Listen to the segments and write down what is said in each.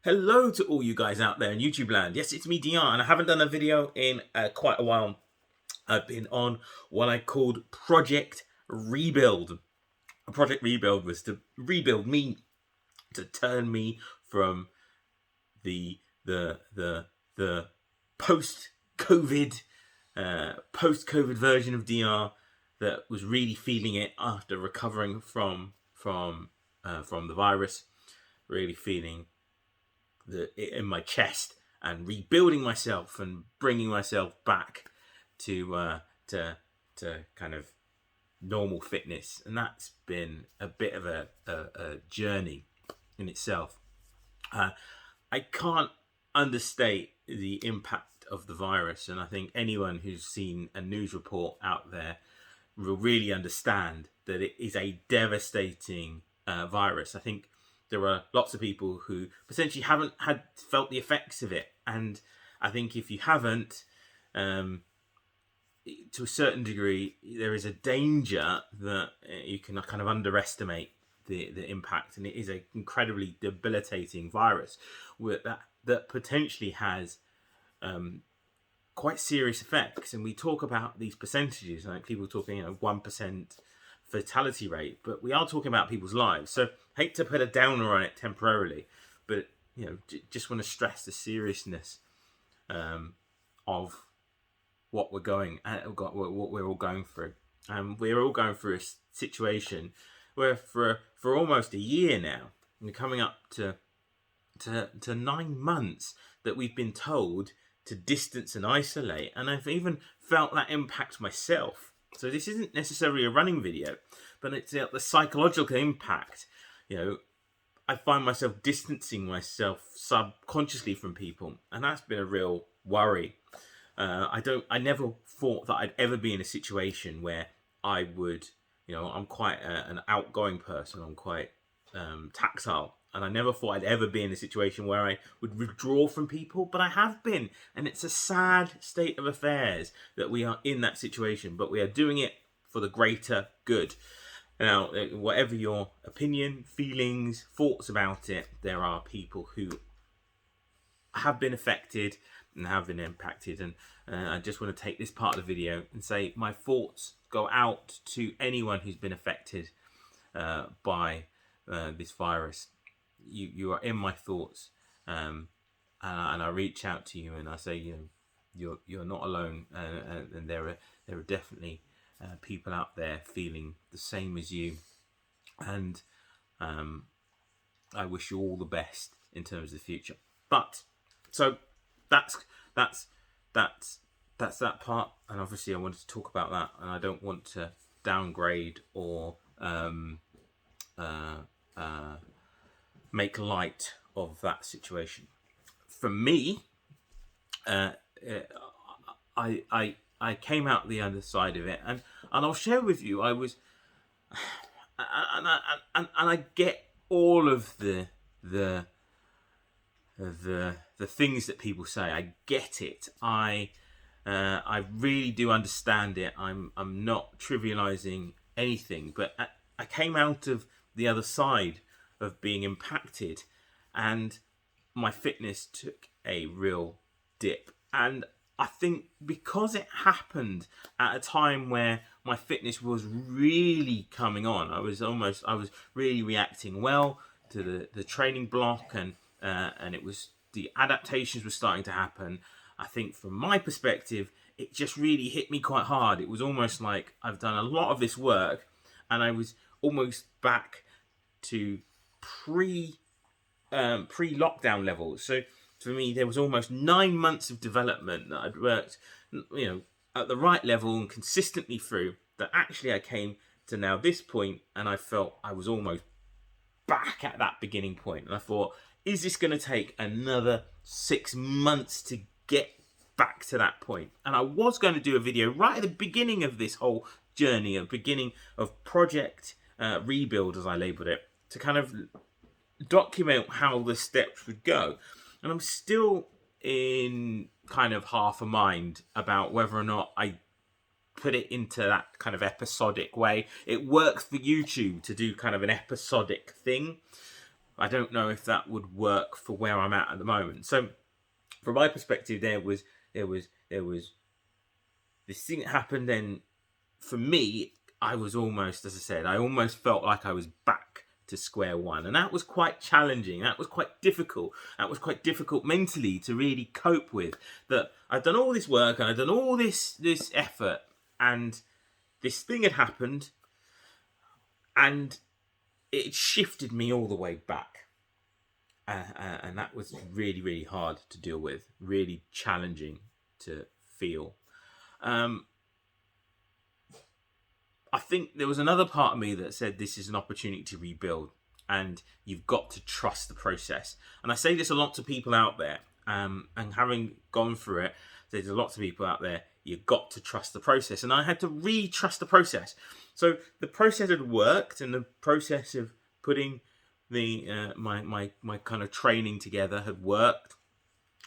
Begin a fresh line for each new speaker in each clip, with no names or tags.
Hello to all you guys out there in YouTube land. Yes, it's me, Dion, and I haven't done a video in quite a while. I've been on what I called Project Rebuild. Project Rebuild was to rebuild me, to turn me from the post-COVID version of DR that was really feeling it after recovering from the virus, really feeling in my chest, and rebuilding myself and bringing myself back to kind of normal fitness. And that's been a bit of a journey in itself. I can't understate the impact of the virus, and I think anyone who's seen a news report out there will really understand that it is a devastating virus. I think there are lots of people who potentially haven't felt the effects of it, and I think if you haven't, to a certain degree, there is a danger that you can kind of underestimate the impact, and it is an incredibly debilitating virus that potentially has quite serious effects. And we talk about these percentages, like people talking 1% fatality rate, but we are talking about people's lives. So I hate to put a downer on it temporarily, but just want to stress the seriousness of what we're what we're all going through. We're all going through a situation where for almost a year now, we're coming up to 9 months that we've been told to distance and isolate, and I've even felt that impact myself. So this isn't necessarily a running video, but it's the psychological impact. I find myself distancing myself subconsciously from people, and that's been a real worry. I never thought that I'd ever be in a situation where I would, I'm quite an outgoing person. I'm quite tactile, and I never thought I'd ever be in a situation where I would withdraw from people, but I have been, and it's a sad state of affairs that we are in that situation, but we are doing it for the greater good. Now, whatever your opinion, feelings, thoughts about it, there are people who have been affected and have been impacted, and I just want to take this part of the video and say my thoughts go out to anyone who's been affected by this virus. You are in my thoughts, and I reach out to you and I say, you're not alone, and there are definitely people out there feeling the same as you, and I wish you all the best in terms of the future. But so that's that part, and obviously I wanted to talk about that, and I don't want to downgrade or make light of that situation. For me, I came out the other side of it, and I'll share with you. I was, and I get all of the things that people say. I get it. I really do understand it. I'm not trivializing anything, but I came out of the other side of being impacted, and my fitness took a real dip. And I think because it happened at a time where my fitness was really coming on, I was really reacting well to the training block, and it was, the adaptations were starting to happen. I think from my perspective, it just really hit me quite hard. It was almost like I've done a lot of this work, and I was almost back to pre-lockdown levels. So for me, there was almost 9 months of development that I'd worked, at the right level and consistently through, that actually I came to now this point, and I felt I was almost back at that beginning point. And I thought, is this going to take another 6 months to get back to that point? And I was going to do a video right at the beginning of this whole journey, at the beginning of Project Rebuild, as I labelled it, to kind of document how the steps would go. And I'm still in kind of half a mind about whether or not I put it into that kind of episodic way. It works for YouTube to do kind of an episodic thing, I don't know if that would work for where I'm at the moment. So from my perspective, there was this thing that happened. Then for me, I was almost, as I said, I almost felt like I was back to square one, and that was quite challenging. That was quite difficult. That was quite difficult mentally to really cope with. That I'd done all this work and I'd done all this effort, and this thing had happened, and it shifted me all the way back. And that was really, really hard to deal with, really challenging to feel. I think there was another part of me that said this is an opportunity to rebuild, and you've got to trust the process. And I say this a lot to people out there, and having gone through it, there's a lot of people out there, you've got to trust the process. And I had to re-trust the process. So the process had worked, and the process of putting the my kind of training together had worked.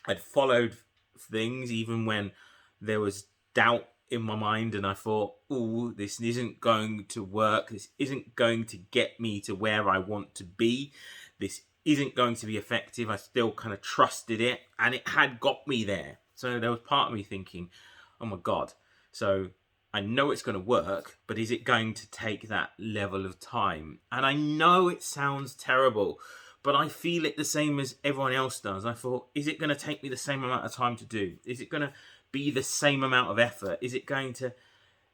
I'd followed things even when there was doubt in my mind, and I thought, oh, this isn't going to work. This isn't going to get me to where I want to be. This isn't going to be effective. I still kind of trusted it, and it had got me there. So there was part of me thinking, oh my God. So I know it's going to work, but is it going to take that level of time? And I know it sounds terrible, but I feel it the same as everyone else does. I thought, is it going to take me the same amount of time to do? Is it going to be the same amount of effort? Is it going to,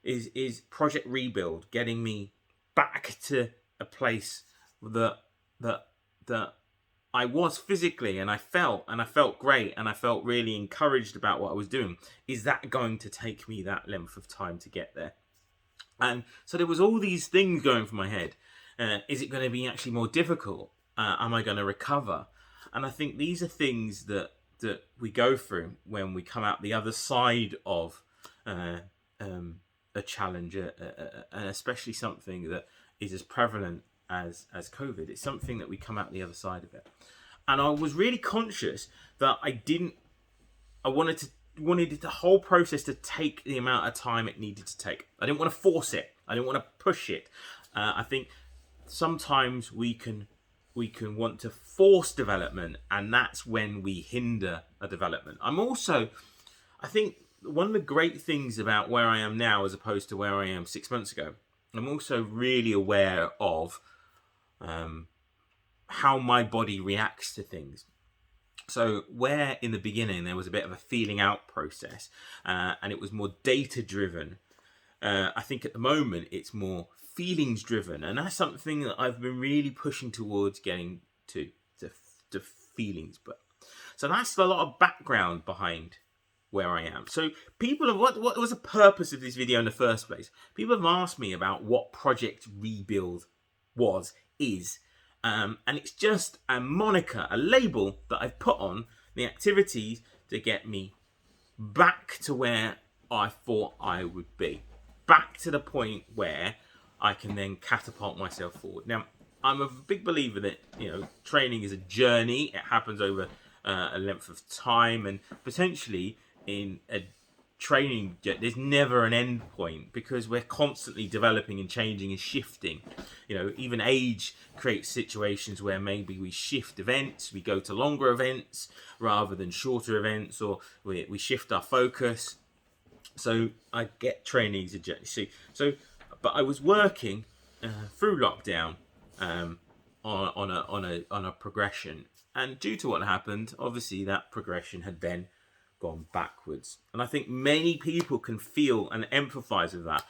is Project Rebuild getting me back to a place that I was physically, and I felt great, and I felt really encouraged about what I was doing? Is that going to take me that length of time to get there? And so there was all these things going through my head. Is it going to be actually more difficult? Am I going to recover? And I think these are things that we go through when we come out the other side of a challenge, and especially something that is as prevalent as COVID. It's something that we come out the other side of it. And I was really conscious that I wanted the whole process to take the amount of time it needed to take. I didn't want to force it. I didn't want to push it. I think sometimes we can want to force development, and that's when we hinder a development. I think one of the great things about where I am now as opposed to where I am 6 months ago, I'm also really aware of how my body reacts to things. So where in the beginning there was a bit of a feeling out process, and it was more data driven, I think at the moment it's more feelings driven, and that's something that I've been really pushing towards getting to feelings. But so that's a lot of background behind where I am. So people have, what was the purpose of this video in the first place? People have asked me about what Project Rebuild is, and it's just a moniker, a label that I've put on the activities to get me back to where I thought I would be, back to the point where I can then catapult myself forward. Now, I'm a big believer that, training is a journey. It happens over a length of time, and potentially in a training, there's never an end point, because we're constantly developing and changing and shifting. Even age creates situations where maybe we shift events, we go to longer events rather than shorter events, or we shift our focus. So I get training as a journey. But I was working through lockdown on a progression, and due to what happened, obviously that progression had then gone backwards. And I think many people can feel and empathise with that.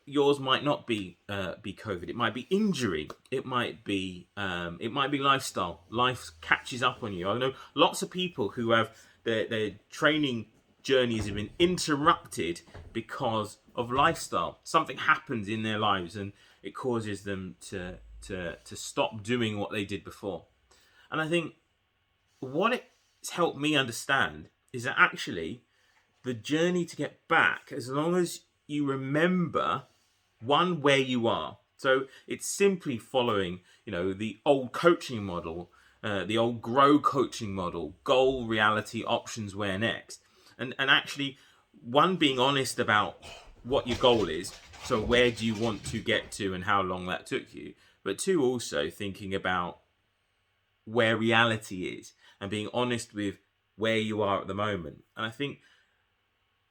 Yours might not be COVID. It might be injury. It might be lifestyle. Life catches up on you. I know lots of people who have their training journeys have been interrupted because of lifestyle. Something happens in their lives and it causes them to stop doing what they did before. And I think what it's helped me understand is that actually the journey to get back, as long as you remember where you are. So it's simply following, the old coaching model, the old grow coaching model, goal, reality, options, where next. And actually, one, being honest about what your goal is. So where do you want to get to and how long that took you? But two, also thinking about where reality is and being honest with where you are at the moment. And I think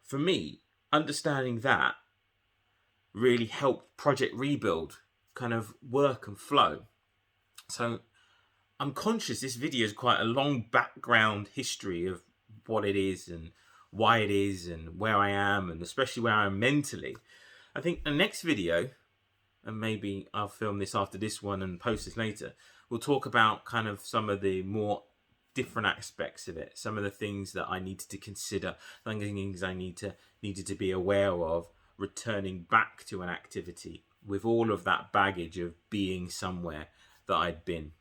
for me, understanding that really helped Project Rebuild kind of work and flow. So I'm conscious this video is quite a long background history of what it is and why it is and where I am, and especially where I am mentally. I think the next video, and maybe I'll film this after this one and post this later, we'll talk about kind of some of the more different aspects of it, some of the things that I needed to consider, some of the things I needed to be aware of returning back to an activity with all of that baggage of being somewhere that I'd been.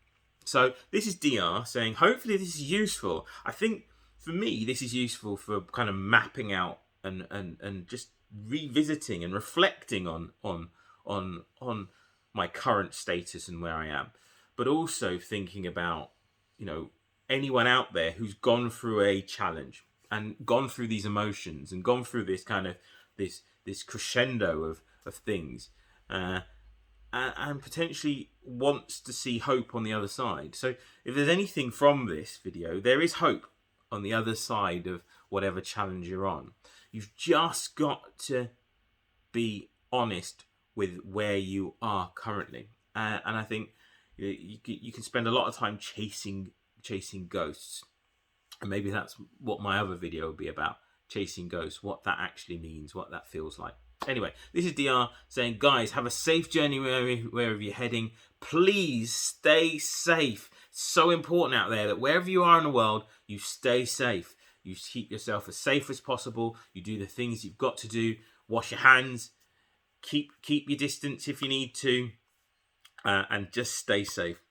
So this is DR saying, hopefully this is useful. I think for me, this is useful for kind of mapping out and just revisiting and reflecting on my current status and where I am, but also thinking about, you know, anyone out there who's gone through a challenge and gone through these emotions and gone through this kind of this crescendo of things, and potentially wants to see hope on the other side. So if there's anything from this video, there is hope on the other side of whatever challenge you're on. You've just got to be honest with where you are currently. And I think you can spend a lot of time chasing ghosts. And maybe that's what my other video will be about, chasing ghosts, what that actually means, what that feels like. Anyway, this is DR saying, guys, have a safe journey wherever you're heading. Please stay safe. It's so important out there that wherever you are in the world, you stay safe. You keep yourself as safe as possible. You do the things you've got to do. Wash your hands. Keep your distance if you need to. And just stay safe.